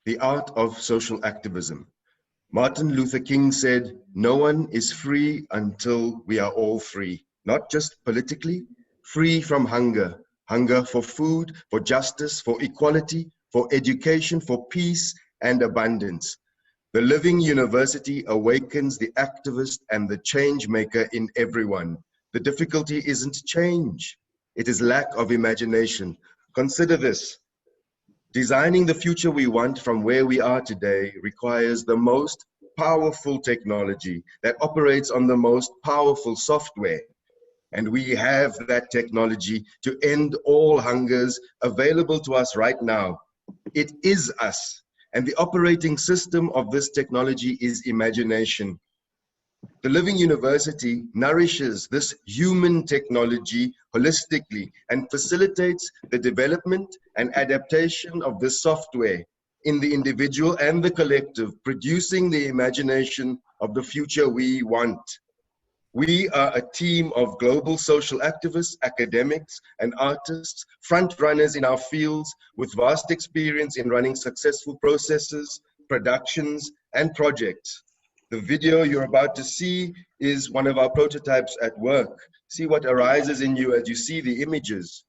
The art of social activism. Martin Luther King said, "No one is free until we are all free, not just politically, free from hunger, hunger for food, for justice, for equality, for education, for peace and abundance." The living university awakens the activist and the change maker in everyone. The difficulty isn't change, it is lack of imagination. Consider this. Designing the future we want from where we are today requires the most powerful technology that operates on the most powerful software. And we have that technology to end all hungers available to us right now. It is us. And the operating system of this technology is imagination. The Living University nourishes this human technology holistically and facilitates the development and adaptation of this software in the individual and the collective, producing the imagination of the future we want. We are a team of global social activists, academics, and artists, front runners in our fields with vast experience in running successful processes, productions, and projects. The video you're about to see is one of our prototypes at work. See what arises in you as you see the images.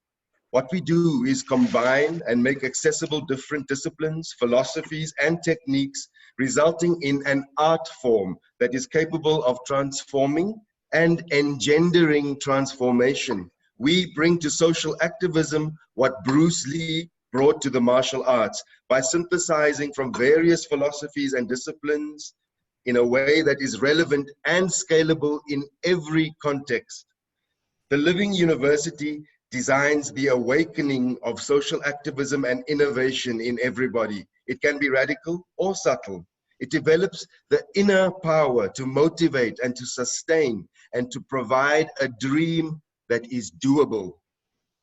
What we do is combine and make accessible different disciplines, philosophies, and techniques, resulting in an art form that is capable of transforming and engendering transformation. We bring to social activism what Bruce Lee brought to the martial arts by synthesizing from various philosophies and disciplines in a way that is relevant and scalable in every context. The Living University designs the awakening of social activism and innovation in everybody. It can be radical or subtle. It develops the inner power to motivate and to sustain and to provide a dream that is doable,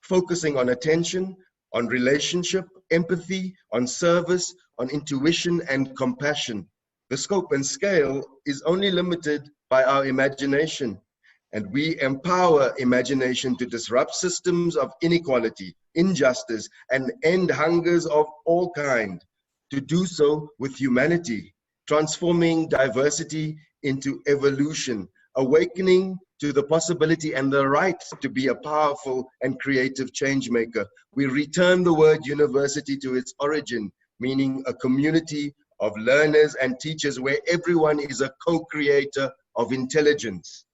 focusing on attention, on relationship, empathy, on service, on intuition and compassion. The scope and scale is only limited by our imagination, and we empower imagination to disrupt systems of inequality, injustice, and end hungers of all kinds, to do so with humanity, transforming diversity into evolution, awakening to the possibility and the right to be a powerful and creative change maker. We return the word university to its origin, meaning a community of learners and teachers where everyone is a co-creator of intelligence.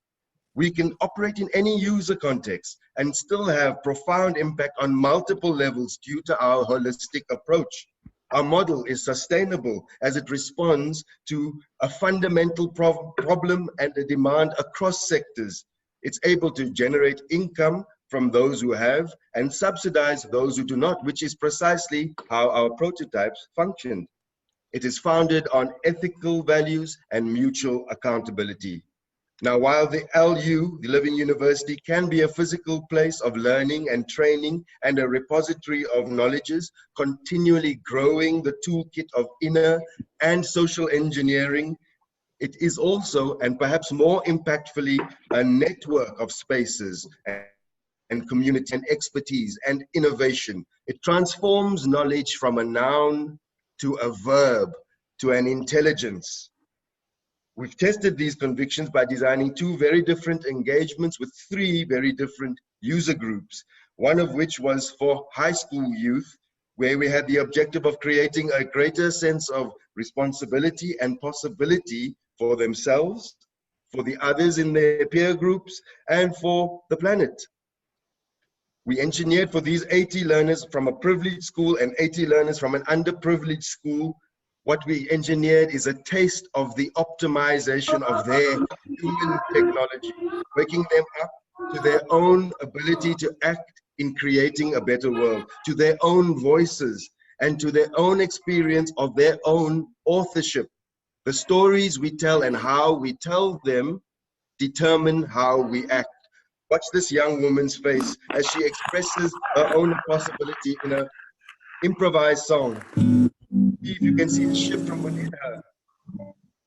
We can operate in any user context and still have profound impact on multiple levels due to our holistic approach. Our model is sustainable as it responds to a fundamental problem and a demand across sectors. It's able to generate income from those who have and subsidize those who do not, which is precisely how our prototypes functioned. It is founded on ethical values and mutual accountability. Now, while the LU, the Living University, can be a physical place of learning and training and a repository of knowledges, continually growing the toolkit of inner and social engineering, it is also, and perhaps more impactfully, a network of spaces and community and expertise and innovation. It transforms knowledge from a noun to a verb, to an intelligence. We've tested these convictions by designing two very different engagements with three very different user groups, one of which was for high school youth, where we had the objective of creating a greater sense of responsibility and possibility for themselves, for the others in their peer groups, and for the planet. We engineered for these 80 learners from a privileged school and 80 learners from an underprivileged school. What we engineered is a taste of the optimization of their human technology, waking them up to their own ability to act in creating a better world, to their own voices, and to their own experience of their own authorship. The stories we tell and how we tell them determine how we act. Watch this young woman's face as she expresses her own possibility in an improvised song. If you can see the shift from within her.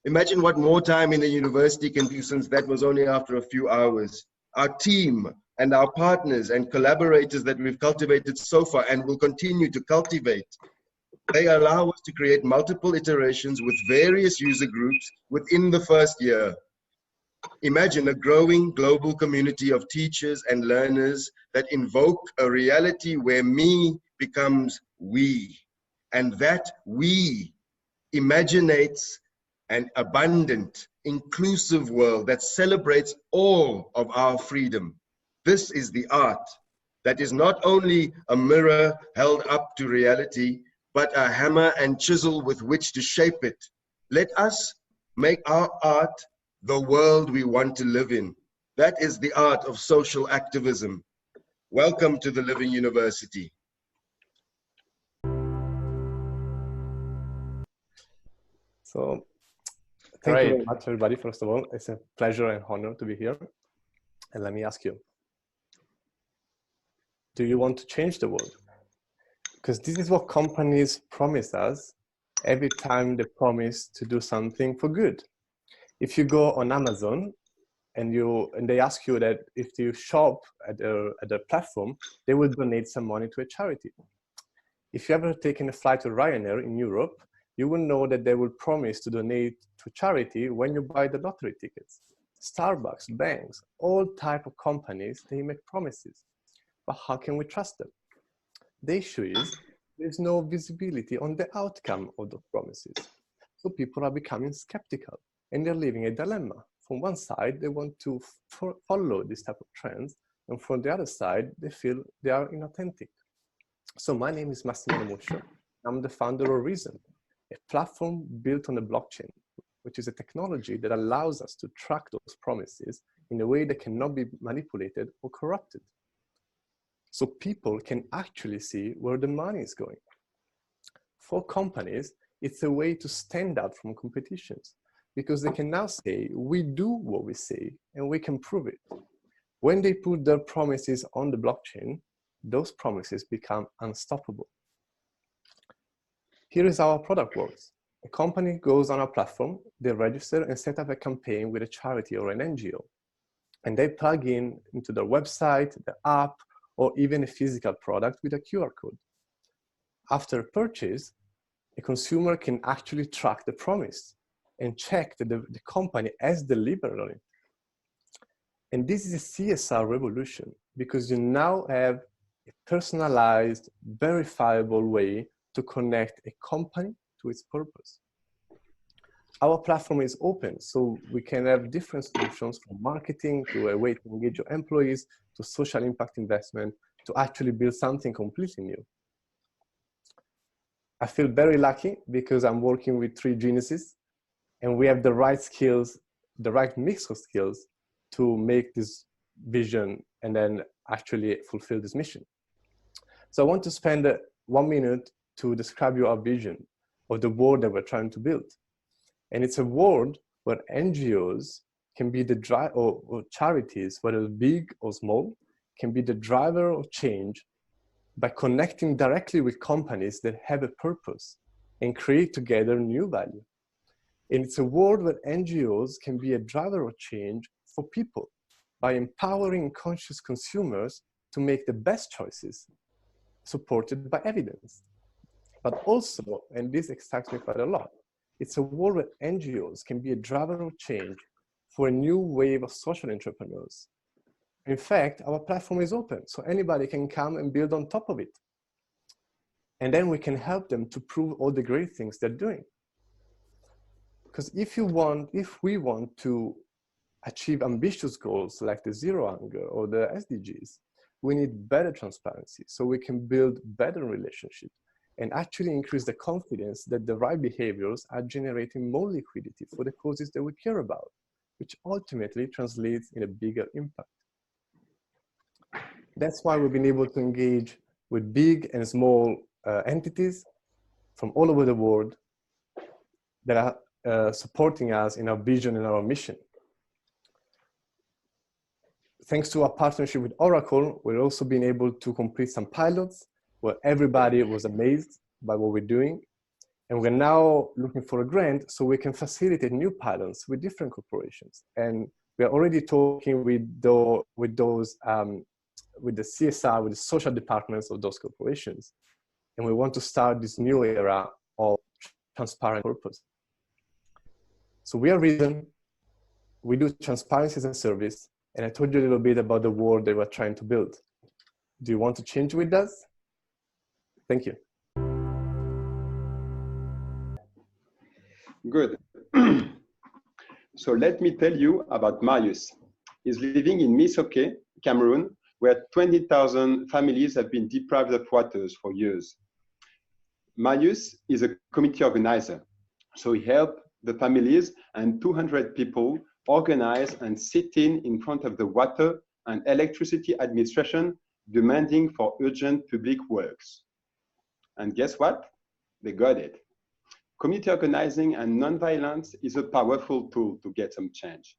Imagine what more time in the university can do, since that was only after a few hours. Our team and our partners and collaborators that we've cultivated so far and will continue to cultivate They allow us to create multiple iterations with various user groups within the first year. Imagine a growing global community of teachers and learners that invoke a reality where me becomes we, and that we imaginates an abundant, inclusive world that celebrates all of our freedom. This is the art that is not only a mirror held up to reality, but a hammer and chisel with which to shape it. Let us make our art the world we want to live in. That is the art of social activism. Welcome to the Living University. So, thank you very much, everybody. First of all, it's a pleasure and honor to be here. And let me ask you, do you want to change the world? Because this is what companies promise us every time they promise to do something for good. If you go on Amazon and they ask you that if you shop at their platform, they will donate some money to a charity. If you ever taken a flight to Ryanair in Europe, you will know that they will promise to donate to charity when you buy the lottery tickets. Starbucks, banks, all type of companies, they make promises. But how can we trust them? The issue is there's no visibility on the outcome of those promises. So people are becoming skeptical and they're living a dilemma. From one side, they want to follow this type of trends, and from the other side, they feel they are inauthentic. So my name is Massimo. I'm the founder of Reason, a platform built on the blockchain, which is a technology that allows us to track those promises in a way that cannot be manipulated or corrupted. So people can actually see where the money is going. For companies, it's a way to stand out from competitions because they can now say, we do what we say and we can prove it. When they put their promises on the blockchain, those promises become unstoppable. Here is how our product works. A company goes on our platform, they register and set up a campaign with a charity or an NGO. And they plug into their website, the app, or even a physical product with a QR code. After purchase, a consumer can actually track the promise and check that the company has delivered on it. And this is a CSR revolution because you now have a personalized, verifiable way to connect a company to its purpose. Our platform is open, so we can have different solutions from marketing to a way to engage your employees, to social impact investment, to actually build something completely new. I feel very lucky because I'm working with three geniuses and we have the right skills, the right mix of skills to make this vision and then actually fulfill this mission. So I want to spend 1 minute to describe you our vision of the world that we're trying to build. And it's a world where NGOs can be the driver, or charities, whether big or small, can be the driver of change by connecting directly with companies that have a purpose and create together new value. And it's a world where NGOs can be a driver of change for people by empowering conscious consumers to make the best choices supported by evidence. But also, and this excites me quite a lot, it's a world where NGOs can be a driver of change for a new wave of social entrepreneurs. In fact, our platform is open, so anybody can come and build on top of it. And then we can help them to prove all the great things they're doing. Because if we want to achieve ambitious goals like the Zero Hunger or the SDGs, we need better transparency so we can build better relationships and actually increase the confidence that the right behaviors are generating more liquidity for the causes that we care about, which ultimately translates in a bigger impact. That's why we've been able to engage with big and small entities from all over the world that are supporting us in our vision and our mission. Thanks to our partnership with Oracle, we've also been able to complete some pilots where everybody was amazed by what we're doing. And we're now looking for a grant so we can facilitate new pilots with different corporations. And we're already talking with the CSR, with the social departments of those corporations. and we want to start this new era of transparent purpose. So we are Reason. We do transparency as a service, and I told you a little bit about the world that we're trying to build. Do you want to change with us? Thank you. Good. So let me tell you about Marius. He's living in Misoke, Cameroon, where 20,000 families have been deprived of waters for years. Marius is a community organizer. So he helped the families and 200 people organize and sit in front of the water and electricity administration demanding for urgent public works. And guess what? They got it. Community organizing and nonviolence is a powerful tool to get some change.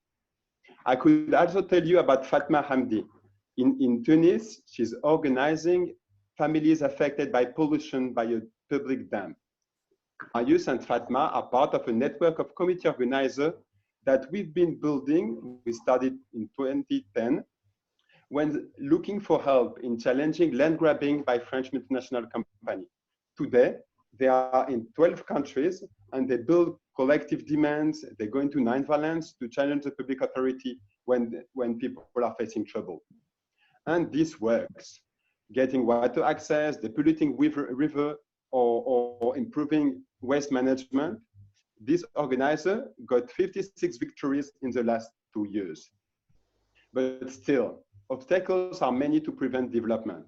I could also tell you about Fatma Hamdi. In Tunis, she's organizing families affected by pollution by a public dam. Marius and Fatma are part of a network of community organizers that we've been building. We started in 2010 when looking for help in challenging land grabbing by French multinational company. Today, they are in 12 countries and they build collective demands. They go into nonviolence to challenge the public authority when people are facing trouble. And this works. Getting water access, depolluting river or improving waste management. This organizer got 56 victories in the last 2 years. But still, obstacles are many to prevent development.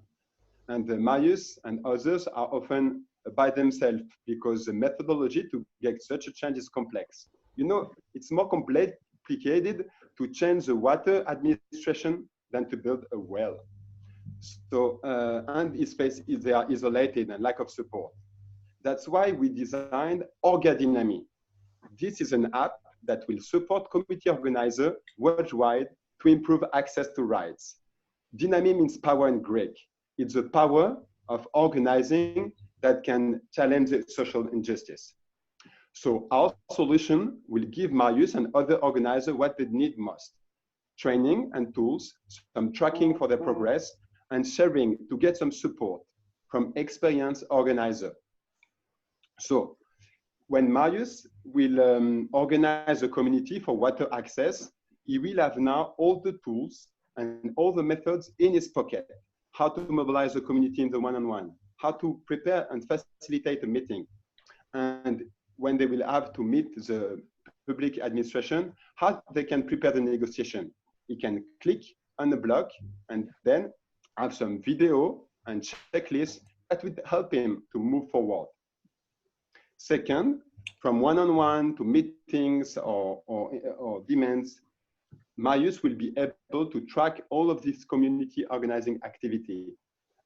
And Marius and others are often by themselves because the methodology to get such a change is complex. You know, it's more complicated to change the water administration than to build a well. So, and they are isolated and lack of support. That's why we designed ORGADynamy. This is an app that will support community organizers worldwide to improve access to rights. Dynamy means power in Greek. It's the power of organizing that can challenge social injustice. So our solution will give Marius and other organizers what they need most: training and tools, some tracking for their progress, and sharing to get some support from experienced organizers. So when Marius will organize a community for water access, he will have now all the tools and all the methods in his pocket. How to mobilize the community in the one-on-one, how to prepare and facilitate a meeting. And when they will have to meet the public administration, how they can prepare the negotiation. He can click on the block and then have some video and checklists that would help him to move forward. Second, from one-on-one to meetings or demands, Marius will be able to track all of this community organizing activity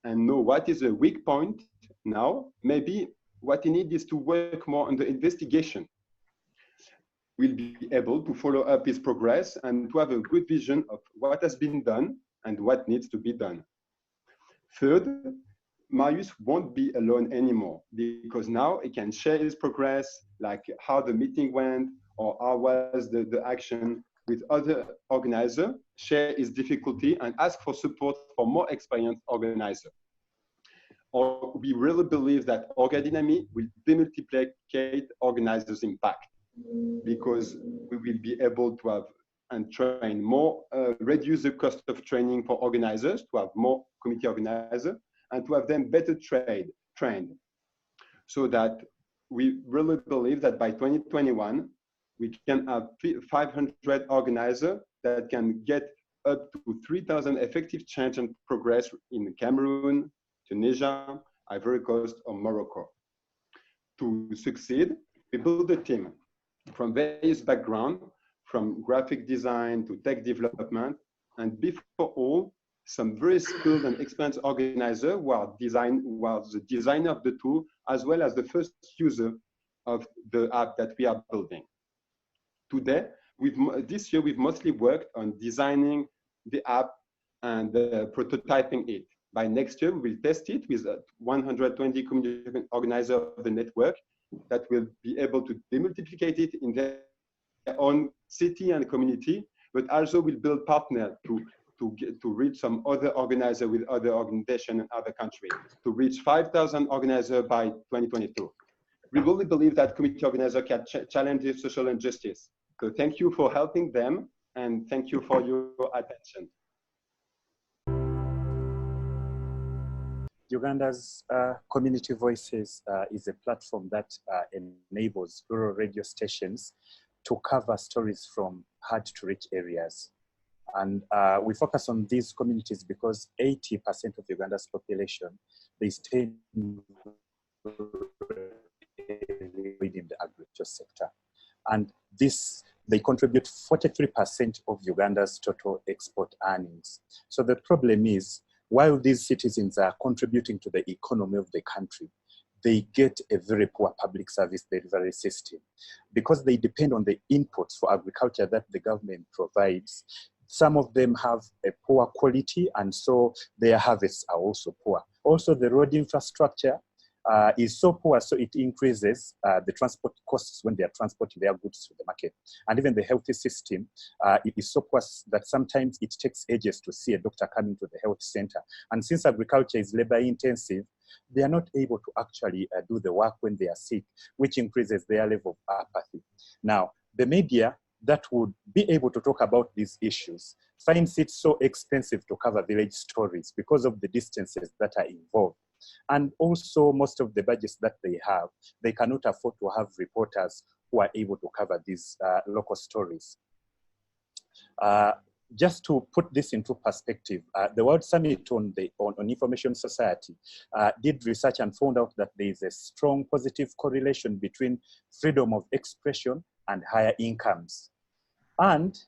and know what is a weak point now. Maybe what he needs is to work more on the investigation. We'll be able to follow up his progress and to have a good vision of what has been done and what needs to be done. Third, Marius won't be alone anymore because now he can share his progress, like how the meeting went or how was the action with other organizers, share his difficulty and ask for support for more experienced organizers. Or we really believe that ORGADynamy will demultiplicate organizers' impact because we will be able to have and train more, reduce the cost of training for organizers, to have more community organizers, and to have them better trained. So that we really believe that by 2021, we can have 500 organizers that can get up to 3,000 effective change and progress in Cameroon, Tunisia, Ivory Coast, or Morocco. To succeed, we build a team from various backgrounds, from graphic design to tech development, and before all, some very skilled and experienced organizers who are the designer of the tool, as well as the first user of the app that we are building. Today, this year, we've mostly worked on designing the app and prototyping it. By next year, we will test it with 120 community organizers of the network that will be able to demultiplicate it in their own city and community, but also will build partners to to reach some other organizer with other organization in other countries, to reach 5,000 organizers by 2022. We really believe that community organizer can challenge social injustice. So thank you for helping them, and thank you for your attention. Uganda's Community Voices is a platform that enables rural radio stations to cover stories from hard to reach areas. And we focus on these communities because 80% of Uganda's population, they stay within the agriculture sector. And they contribute 43% of Uganda's total export earnings. So the problem is, while these citizens are contributing to the economy of the country, they get a very poor public service delivery system. Because they depend on the inputs for agriculture that the government provides, some of them have a poor quality, and so their harvests are also poor. Also, the road infrastructure is so poor, so it increases the transport costs when they are transporting their goods to the market. And even the health system, it is so poor that sometimes it takes ages to see a doctor coming to the health center. And since agriculture is labor intensive, they are not able to actually do the work when they are sick, which increases their level of apathy. Now, the media that would be able to talk about these issues finds it so expensive to cover village stories because of the distances that are involved. And also most of the budgets that they have, they cannot afford to have reporters who are able to cover these local stories. Just to put this into perspective, the World Summit on Information Society did research and found out that there is a strong positive correlation between freedom of expression and higher incomes. And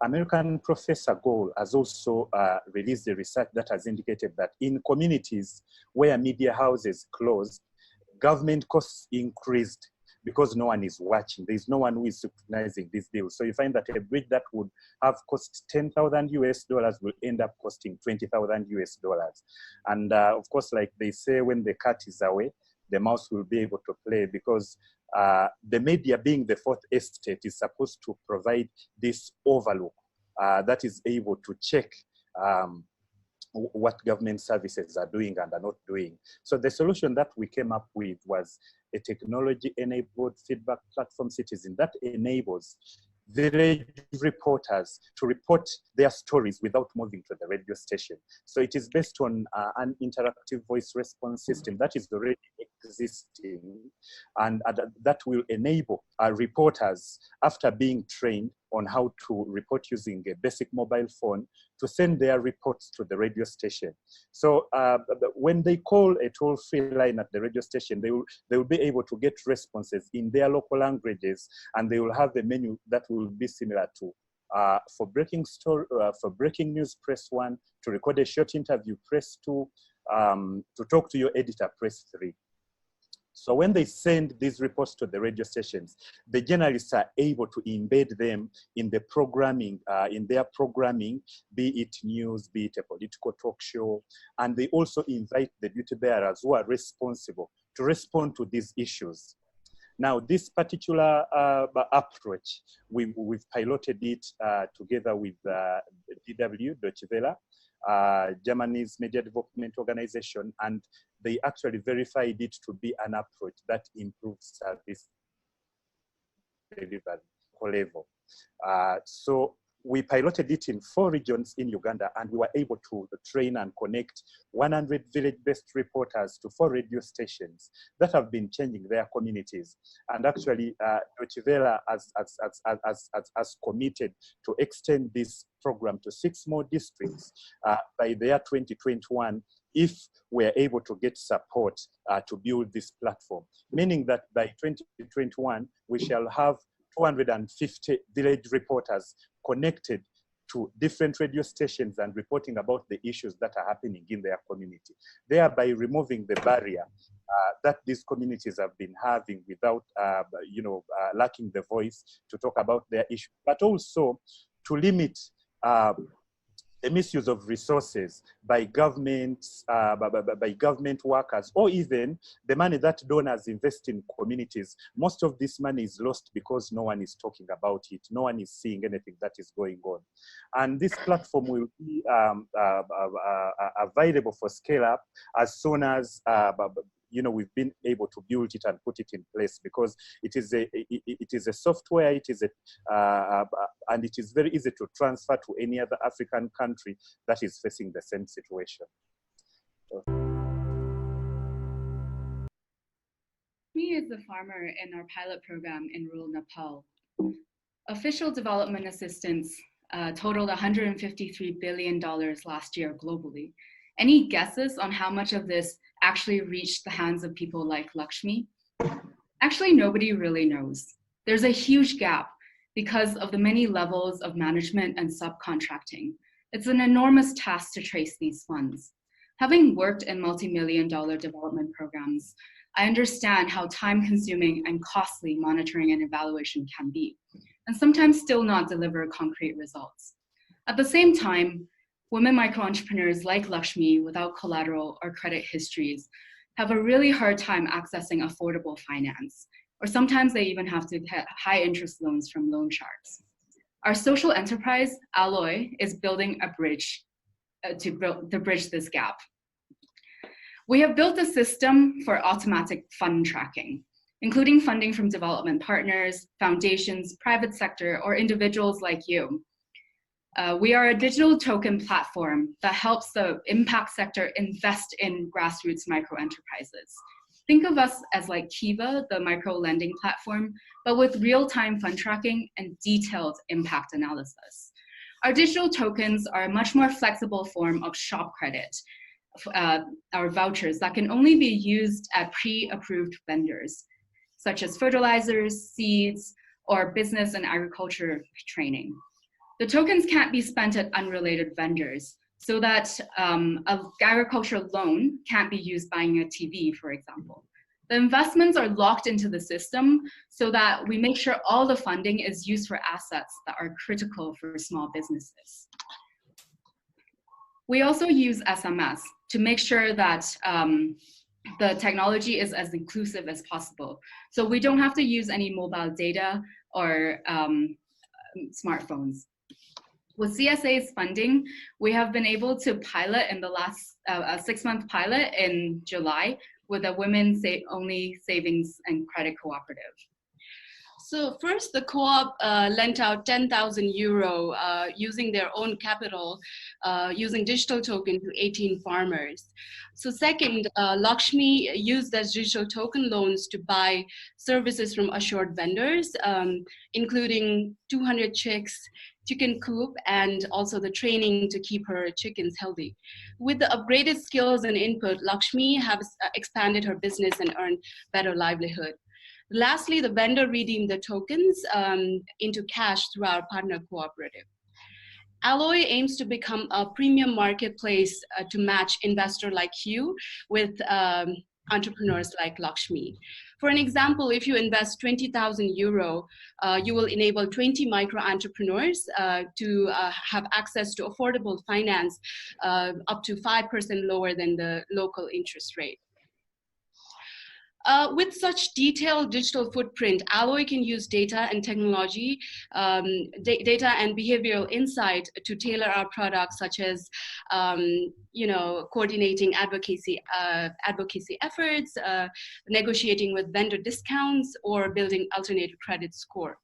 American Professor Gold has also released a research that has indicated that in communities where media houses closed, government costs increased because no one is watching. There's no one who is scrutinizing these deals. So you find that a bridge that would have cost $10,000 US will end up costing $20,000 US. And of course, like they say, when the cat is away, the mouse will be able to play, because the media, being the fourth estate, is supposed to provide this overlook that is able to check what government services are doing and are not doing. So the solution that we came up with was a technology-enabled feedback platform citizen that enables village reporters to report their stories without moving to the radio station. So it is based on an interactive voice response system that is already existing, and that will enable reporters, after being trained on how to report using a basic mobile phone, to send their reports to the radio station. So when they call a toll-free line at the radio station, they will be able to get responses in their local languages, and they will have a menu that will be similar to for breaking news, press 1, to record a short interview, press 2, to talk to your editor, press 3. So when they send these reports to the radio stations, the journalists are able to embed them in the programming, in their programming, be it news, be it a political talk show. And they also invite the duty bearers who are responsible to respond to these issues. Now, this particular approach, we've piloted it together with DW, Deutsche Welle, Germany's media development organization, and they actually verified it to be an approach that improves service delivery level. So we piloted it in 4 regions in Uganda, and we were able to train and connect 100 village-based reporters to 4 radio stations that have been changing their communities. And actually, Deutsche Welle has committed to extend this program to 6 more districts by the year 2021, if we're able to get support to build this platform. Meaning that by 2021, we shall have 250 village reporters connected to different radio stations and reporting about the issues that are happening in their community, thereby removing the barrier that these communities have been having without, lacking the voice to talk about their issues, but also to limit the a misuse of resources by governments, by government workers, or even the money that donors invest in communities. Most of this money is lost because no one is talking about it. No one is seeing anything that is going on. And this platform will be available for scale up as soon as we've been able to build it and put it in place, because it is a software, and it is very easy to transfer to any other African country that is facing the same situation. Me is the farmer in our pilot program in rural Nepal. Official development assistance totaled $153 billion last year globally. Any guesses on how much of this actually reached the hands of people like Lakshmi? Actually, nobody really knows. There's a huge gap because of the many levels of management and subcontracting. It's an enormous task to trace these funds. Having worked in multi-million-dollar development programs, I understand how time-consuming and costly monitoring and evaluation can be, and sometimes still not deliver concrete results. At the same time, women micro-entrepreneurs like Lakshmi without collateral or credit histories have a really hard time accessing affordable finance, or sometimes they even have to get high interest loans from loan sharks. Our social enterprise, Aeloi, is building a bridge to bridge this gap. We have built a system for automatic fund tracking, including funding from development partners, foundations, private sector, or individuals like you. We are a digital token platform that helps the impact sector invest in grassroots micro-enterprises. Think of us as like Kiva, the micro-lending platform, but with real-time fund tracking and detailed impact analysis. Our digital tokens are a much more flexible form of shop credit, our vouchers that can only be used at pre-approved vendors, such as fertilizers, seeds, or business and agriculture training. The tokens can't be spent at unrelated vendors, so that an agricultural loan can't be used buying a TV, for example. The investments are locked into the system so that we make sure all the funding is used for assets that are critical for small businesses. We also use SMS to make sure that the technology is as inclusive as possible. So we don't have to use any mobile data or smartphones. With CSA's funding, we have been able to pilot in the last 6-month pilot in July with a women-only savings and credit cooperative. So first, the co-op lent out 10,000 euro using their own capital, using digital token to 18 farmers. So second, Lakshmi used those digital token loans to buy services from assured vendors, including 200 chicks, chicken coop, and also the training to keep her chickens healthy. With the upgraded skills and input, Lakshmi has expanded her business and earned better livelihood. Lastly, the vendor redeemed the tokens into cash through our partner cooperative. Aeloi aims to become a premium marketplace to match investor like you with entrepreneurs like Lakshmi. For an example, if you invest 20,000 euro, you will enable 20 micro entrepreneurs to have access to affordable finance up to 5% lower than the local interest rate. With such detailed digital footprint, Aeloi can use data and technology, data and behavioral insight to tailor our products, such as coordinating advocacy efforts, negotiating with vendor discounts, or building alternative credit score.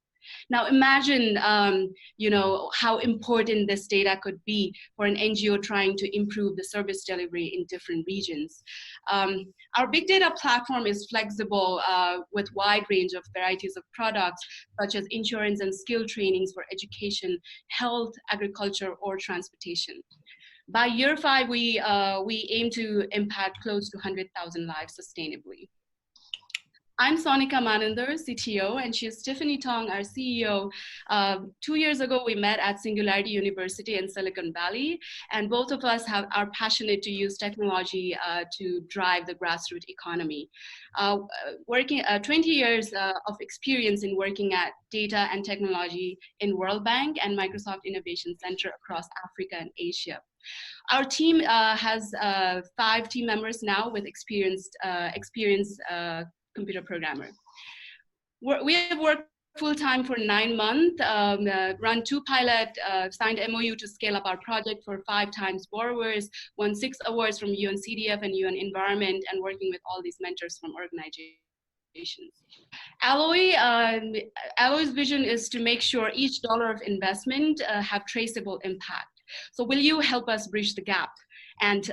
Now imagine, how important this data could be for an NGO trying to improve the service delivery in different regions. Our big data platform is flexible with wide range of varieties of products, such as insurance and skill trainings for education, health, agriculture, or transportation. By year 5, we aim to impact close to 100,000 lives sustainably. I'm Sonika Manandar, CTO, and she's Tiffany Tong, our CEO. 2 years ago, we met at Singularity University in Silicon Valley, and both of us are passionate to use technology to drive the grassroots economy. 20 years of experience in working at data and technology in World Bank and Microsoft Innovation Center across Africa and Asia. Our team has 5 team members now with experienced computer programmer. We have worked full-time for 9 months, run 2 pilot, signed MOU to scale up our project for 5 times borrowers, won 6 awards from UN CDF and UN Environment, and working with all these mentors from organizations. Aelloi's vision is to make sure each dollar of investment have traceable impact. So will you help us bridge the gap and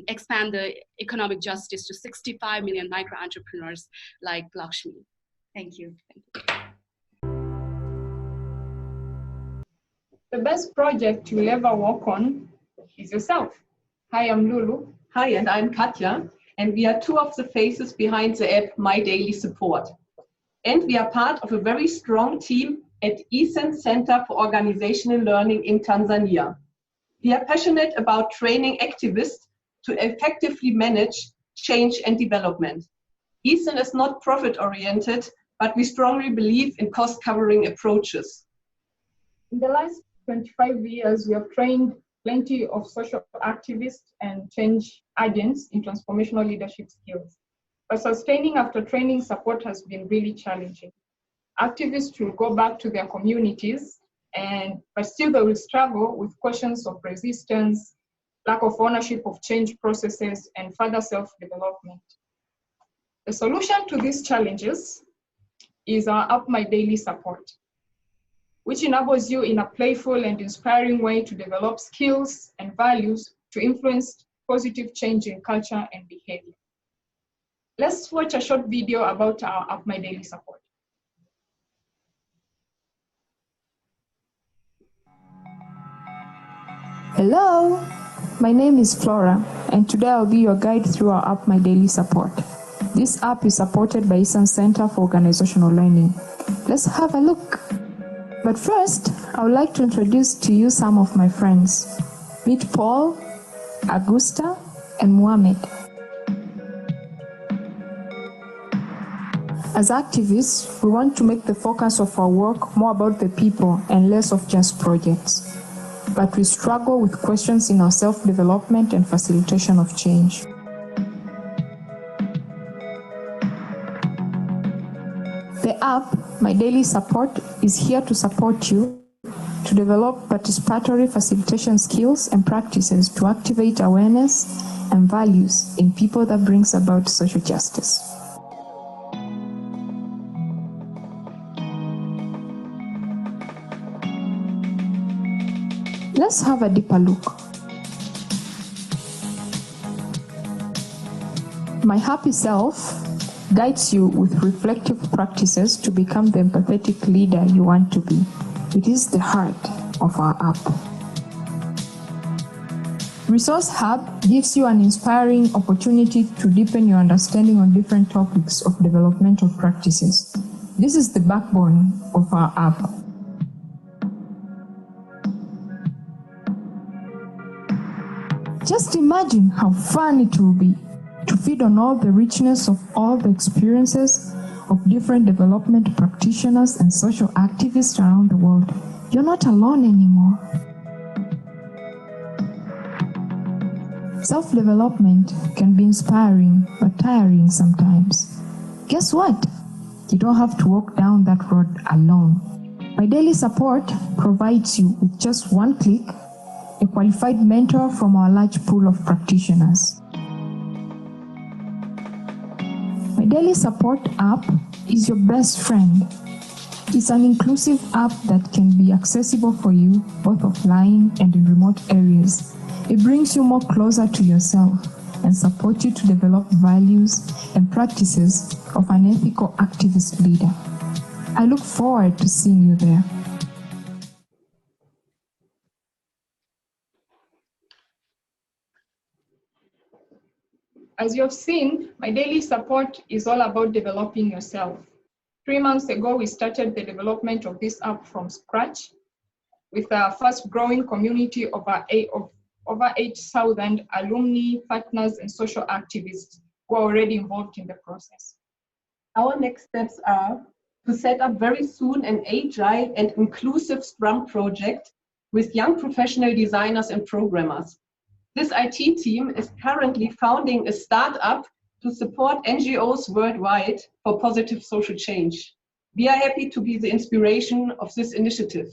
expand the economic justice to 65 million micro entrepreneurs like Lakshmi? Thank you. The best project you'll ever work on is yourself. Hi, I'm Lulu. Hi, and I'm Katja, and we are 2 of the faces behind the app My Daily Support. And we are part of a very strong team at ECEN Center for Organizational Learning in Tanzania. We are passionate about training activists to effectively manage change and development. ECEN is not profit-oriented, but we strongly believe in cost-covering approaches. In the last 25 years, we have trained plenty of social activists and change agents in transformational leadership skills. But sustaining after training support has been really challenging. Activists will go back to their communities, but still they will struggle with questions of resistance, lack of ownership of change processes, and further self-development. The solution to these challenges is our Up My Daily Support, which enables you in a playful and inspiring way to develop skills and values to influence positive change in culture and behavior. Let's watch a short video about our Up My Daily Support. Hello, my name is Flora, and today I'll be your guide through our Up My Daily Support. This app is supported by ECEN Center for Organizational Learning. Let's have a look. But first, I would like to introduce to you some of my friends. Meet Paul, Augusta, and Mohammed. As activists, we want to make the focus of our work more about the people and less of just projects. But we struggle with questions in our self-development and facilitation of change. The app, My Daily Support, is here to support you to develop participatory facilitation skills and practices to activate awareness and values in people that brings about social justice. Let's have a deeper look. My Happy Self guides you with reflective practices to become the empathetic leader you want to be. It is the heart of our app. Resource Hub gives you an inspiring opportunity to deepen your understanding on different topics of developmental practices. This is the backbone of our app. Just imagine how fun it will be to feed on all the richness of all the experiences of different development practitioners and social activists around the world. You're not alone anymore. Self-development can be inspiring but tiring sometimes. Guess what? You don't have to walk down that road alone. My Daily Support provides you with just one click a qualified mentor from our large pool of practitioners. My Daily Support app is your best friend. It's an inclusive app that can be accessible for you both offline and in remote areas. It brings you more closer to yourself and supports you to develop values and practices of an ethical activist leader. I look forward to seeing you there. As you have seen, my daily support is all about developing yourself. 3 months ago, we started the development of this app from scratch with a fast growing community of over 8,000 alumni, partners, and social activists who are already involved in the process. Our next steps are to set up very soon an agile and inclusive Scrum project with young professional designers and programmers. This IT team is currently founding a startup to support NGOs worldwide for positive social change. We are happy to be the inspiration of this initiative.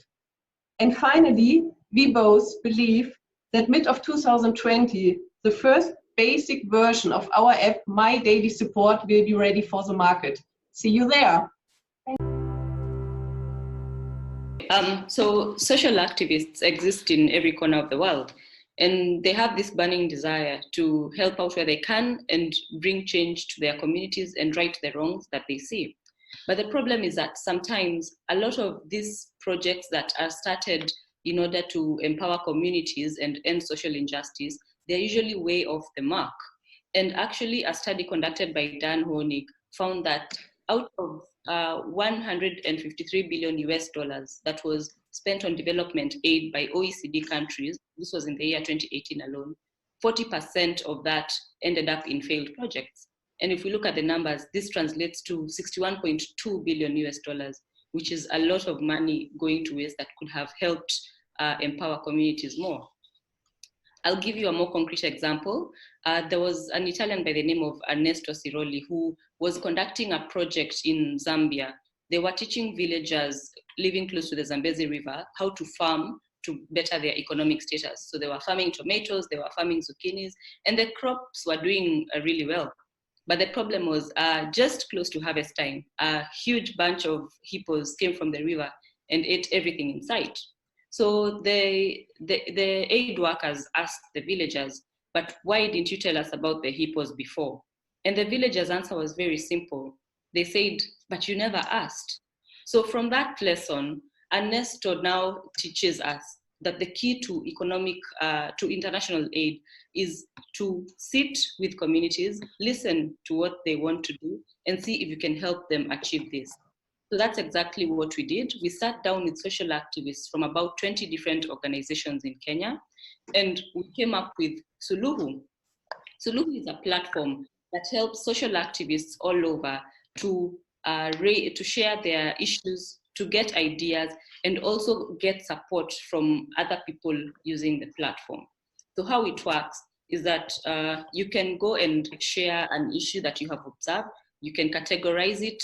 And finally, we both believe that mid of 2020, the first basic version of our app, My Daily Support, will be ready for the market. See you there. So social activists exist in every corner of the world, and they have this burning desire to help out where they can and bring change to their communities and right the wrongs that they see. But the problem is that sometimes a lot of these projects that are started in order to empower communities and end social injustice, they're usually way off the mark. And actually, a study conducted by Dan Honig found that out of 153 billion US dollars that was spent on development aid by OECD countries, this was in the year 2018 alone, 40% of that ended up in failed projects. And if we look at the numbers, this translates to 61.2 billion US dollars, which is a lot of money going to waste that could have helped empower communities more. I'll give you a more concrete example. There was an Italian by the name of Ernesto Ciroli who was conducting a project in Zambia. They were teaching villagers living close to the Zambezi River how to farm to better their economic status. So they were farming tomatoes, they were farming zucchinis, and the crops were doing really well. But the problem was just close to harvest time, a huge bunch of hippos came from the river and ate everything in sight. So the aid workers asked the villagers, but why didn't you tell us about the hippos before? And the villagers' answer was very simple. They said, but you never asked. So from that lesson, Ernesto now teaches us that the key to international aid is to sit with communities, listen to what they want to do, and see if you can help them achieve this. So that's exactly what we did. We sat down with social activists from about 20 different organizations in Kenya, and we came up with Suluhu. Suluhu is a platform that helps social activists all over to share their issues, to get ideas, and also get support from other people using the platform. So how it works is that you can go and share an issue that you have observed. You can categorize it,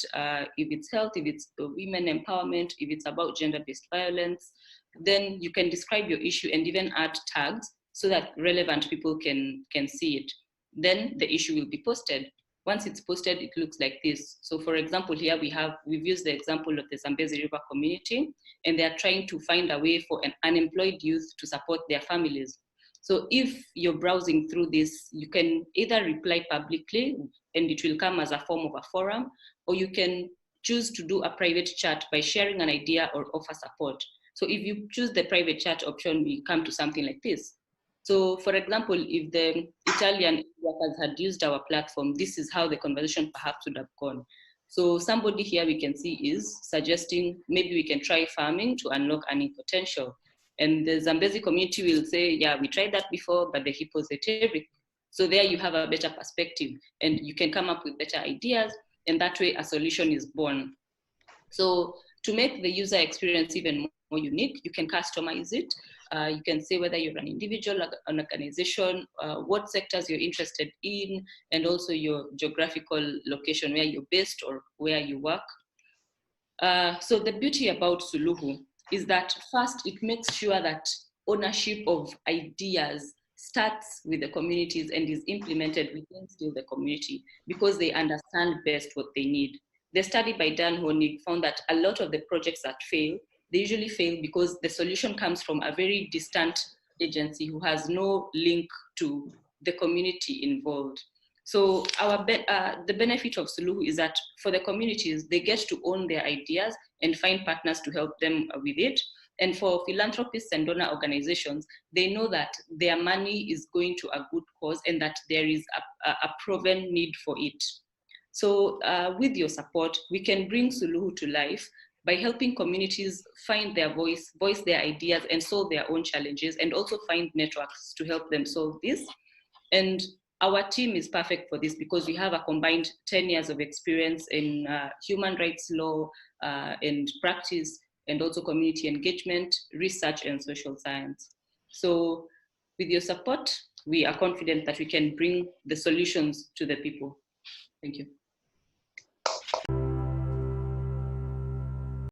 if it's health, if it's women empowerment, if it's about gender-based violence. Then you can describe your issue and even add tags so that relevant people can see it. Then the issue will be posted. Once it's posted, it looks like this. So for example, here we've used the example of the Zambezi River community, and they're trying to find a way for an unemployed youth to support their families. So if you're browsing through this, you can either reply publicly, and it will come as a form of a forum, or you can choose to do a private chat by sharing an idea or offer support. So if you choose the private chat option, we come to something like this. So for example, if the Italian workers had used our platform, this is how the conversation perhaps would have gone. So somebody here we can see is suggesting maybe we can try farming to unlock earning potential. And the Zambezi community will say, yeah, we tried that before, but the hippos ate everything. So there you have a better perspective and you can come up with better ideas, and that way a solution is born. So to make the user experience even more unique, you can customize it. You can say whether you're an individual, an organization, what sectors you're interested in, and also your geographical location, where you're based or where you work. So the beauty about Suluhu is that first, it makes sure that ownership of ideas starts with the communities and is implemented within still the community, because they understand best what they need. The study by Dan Honig found that a lot of the projects that fail, they usually fail because the solution comes from a very distant agency who has no link to the community involved. So the benefit of Suluhu is that for the communities, they get to own their ideas and find partners to help them with it. And for philanthropists and donor organizations, they know that their money is going to a good cause and that there is a proven need for it. So with your support, we can bring Suluhu to life by helping communities find their voice their ideas, and solve their own challenges, and also find networks to help them solve this. And our team is perfect for this because we have a combined 10 years of experience in human rights law and practice, and also community engagement, research, and social science. So with your support, we are confident that we can bring the solutions to the people. Thank you.